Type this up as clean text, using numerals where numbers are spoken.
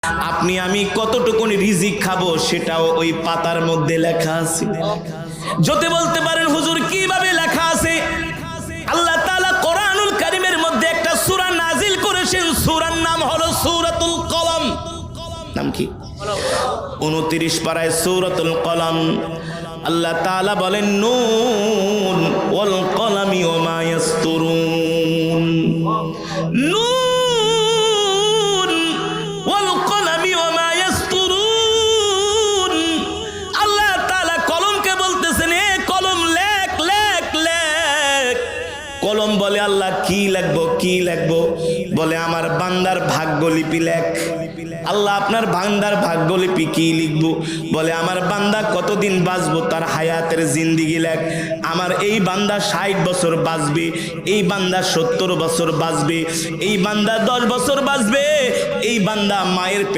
আপনি আমি কতটুকুন রিজিক খাবো সেটাও ওই পাতার মধ্যে লেখা আছে। যদি বলতে পারেন হুজুর কিভাবে লেখা আছে, আল্লাহ তাআলা কোরআনুল কারীমের মধ্যে একটা সূরা নাজিল করেছেন, সূরার নাম হলো সূরাতুল কলম। নাম কি? 29 পারায় সূরাতুল কলম। আল্লাহ তাআলা বলেন নুন ওয়াল কলামি ওয়া মা ইয়াসতুরুন, নুন ওয়াল কলামি ওয়া মা ইয়াসতুরুন। আল্লাহ তাআলা কলমকে বলতেছেন এ কলম লেখ লেখ লেখ। কলম বলে আল্লাহ কি লিখবো কি লিখবো? বলে আমার বান্দার ভাগ্যলিপি লেখ। আল্লাহ আপনার বান্দার ভাগ্যলিপি কি লিখবো? বলে আমার বান্দা কতদিন বাঁচবো তার হায়াতের জিন্দেগি লেখ। আমার এই বান্দা 60 বছর বাঁচবে, এই বান্দা 70 বছর বাঁচবে, এই বান্দা 10 বছর বাঁচবে, এই বান্দা মায়ের